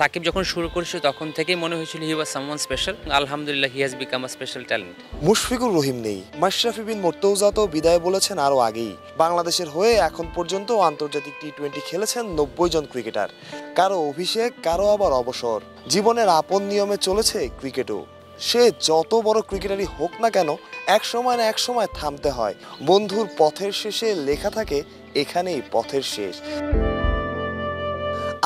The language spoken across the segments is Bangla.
সাকিব যখন শুরু করেছিল তখন থেকেই মনে হয়েছিল হি ওয়াজ সামওয়ান স্পেশাল। আলহামদুলিল্লাহ he has become a special talent. Mushfiqur Rahim নেই, মাশরাফি বিন মুর্তজা তো বিদায় বলেছেন আরও আগেই। বাংলাদেশের হয়ে এখন পর্যন্ত আন্তর্জাতিক টি-20 খেলেছেন 90 জন ক্রিকেটার। কারো অভিষেক, কারো আবার অবসর। জীবনের আপন নিয়মে চলেছে ক্রিকেটও। সে যত বড় ক্রিকেটারই হোক না কেন, এক সময় না এক সময় থামতে হয়। বন্ধুর পথের শেষে লেখা থাকে এখানেই পথের শেষ।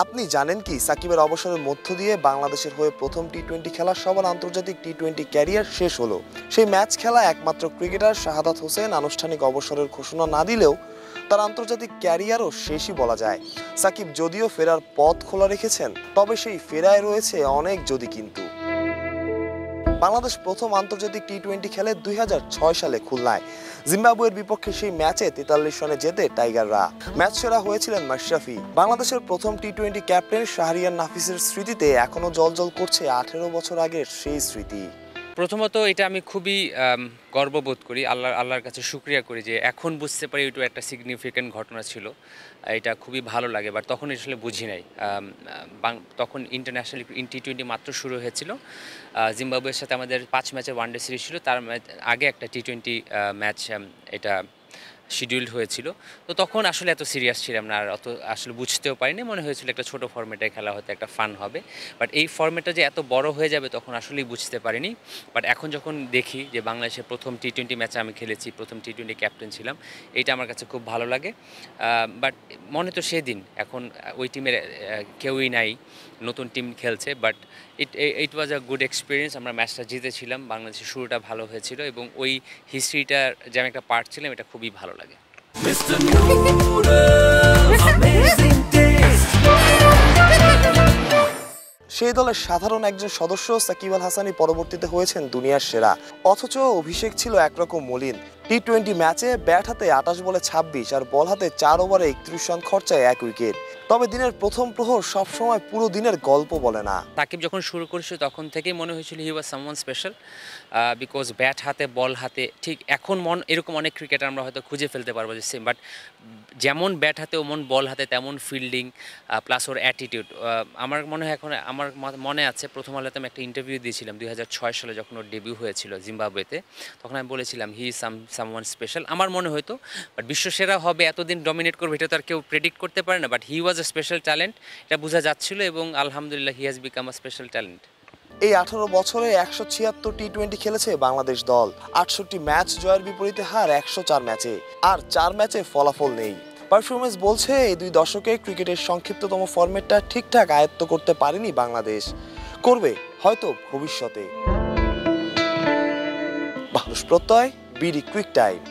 আপনি জানেন কি সাকিবের অবসরের মধ্য দিয়ে বাংলাদেশের হয়ে প্রথম টি-20 খেলা সবার আন্তর্জাতিক টি-20 ক্যারিয়ার শেষ হলো। সেই ম্যাচ খেলা একমাত্র ক্রিকেটার শাহাদাত হোসেন আনুষ্ঠানিক অবসরের ঘোষণা না দিলেও তার আন্তর্জাতিক ক্যারিয়ারও শেষই বলা যায়। সাকিব যদিও ফেরার পথ খোলা রেখেছেন, তবে সেই ফেরায় রয়েছে অনেক যদি কিন্তু। বাংলাদেশ প্রথম আন্তর্জাতিক টি-20 খেলে 2006 সালে খুলনায়। জিম্বাবুয়ের বিপক্ষে সেই ম্যাচে 43 রানে জেতে টাইগাররা। ম্যাচ সেরা হয়েছিলেন মাশরাফি। বাংলাদেশের প্রথম টি-20 ক্যাপ্টেন শাহরিয়ার নাফিসের স্মৃতিতে এখনো জ্বলজ্বল করছে 18 বছর আগের সেই স্মৃতি। প্রথমত এটা আমি খুবই গর্ববোধ করি, আল্লাহর কাছে শুকরিয়া করি যে এখন বুঝতে পারি এটা একটা সিগনিফিক্যান্ট ঘটনা ছিল। এটা খুবই ভালো লাগে, বাট তখন আসলে বুঝি নাই। তখন ইন্টারন্যাশনাল টি-20 মাত্র শুরু হয়েছিল। জিম্বাবুয়ের সাথে আমাদের 5 ম্যাচের ওয়ানডে সিরিজ ছিল, তার আগে একটা টি-20 ম্যাচ এটা শিডিউলড হয়েছিল। তো তখন আসলে এত সিরিয়াস ছিলাম না, আর অত আসলে বুঝতেও পারিনি। মনে হয়েছিল একটা ছোট ফরম্যাটে খেলা হয়তো একটা ফান হবে, বাট এই ফরম্যাটটা যে এত বড় হয়ে যাবে তখন আসলেই বুঝতে পারিনি। বাট এখন যখন দেখি যে বাংলাদেশের প্রথম টি-20 ম্যাচে আমি খেলেছি, প্রথম টি-20 ক্যাপ্টেন ছিলাম, এইটা আমার কাছে খুব ভালো লাগে। বাট মনে তো সেদিন, এখন ওই টিমের কেউই নাই, নতুন টিম খেলছে। But it was a good experience. আমরা ম্যাচটা জিতেছিলাম, বাংলাদেশের শুরুটা ভালো হয়েছিল এবং ওই হিস্ট্রিটার যে আমি একটা পার্ট ছিলাম, এটা খুবই ভালো লাগে। Mr. Noodles, amazing taste. সেই দলের সাধারণ একজন সদস্য সাকিব আল হাসানি পরবর্তীতে হয়েছেন দুনিয়ার সেরা। অথচ অভিষেক ছিল একরকম মলিন। টি-20 ম্যাচে ব্যাট হাতে 28 বলে 26 আর বল হাতে 4 ওভারে 31 রান খরচায় 1 উইকেট। তবে দিনের প্রথম প্রহর সবসময় পুরো দিনের গল্প বলে না। সাকিব যখন শুরু করেছিল তখন থেকেই মনে হয়েছিল হি ওয়াজ সামওয়ান স্পেশাল, বিকজ ব্যাট হাতে বল হাতে ঠিক এখন এরকম অনেক ক্রিকেটার আমরা হয়তো খুঁজে ফেলতে পারবো যে সেম, বাট যেমন ব্যাট হাতে ওমন বল হাতে তেমন ফিল্ডিং প্লাস ওর অ্যাটিটিউড। আমার মনে হয় এখন আমার মনে আছে প্রথম আলোতে আমি একটা ইন্টারভিউ দিয়েছিলাম 2006 সালে যখন ওর ডেবিউ হয়েছিল জিম্বাবুয়েতে। তখন আমি বলেছিলাম হি ইজ সামওয়ান স্পেশাল। আমার মনে হয়তো বাট বিশ্বসেরা হবে, এতদিন ডমিনেট করবে, এটা তো আর কেউ প্রেডিক্ট করতে পারে না। But he was a special talent, এটা বোঝা যাচ্ছিল এবং আলহামদুলিল্লাহ he has become a special talent. এই 18 বছরে 176 টি-20 খেলেছে বাংলাদেশ দল। 68 ম্যাচ জয়ের বিপরীতে হার 104 ম্যাচে, আর 4 ম্যাচে ফলাফল নেই। পারফরমেন্স বলছে এই দুই দশকে ক্রিকেটের সংক্ষিপ্ততম ফরম্যাটটা ঠিকঠাক আয়ত্ত করতে পারেনি বাংলাদেশ। করবে হয়তো ভবিষ্যতে। মানুষ প্রত্যয়, বিডি ক্রিক টাইম।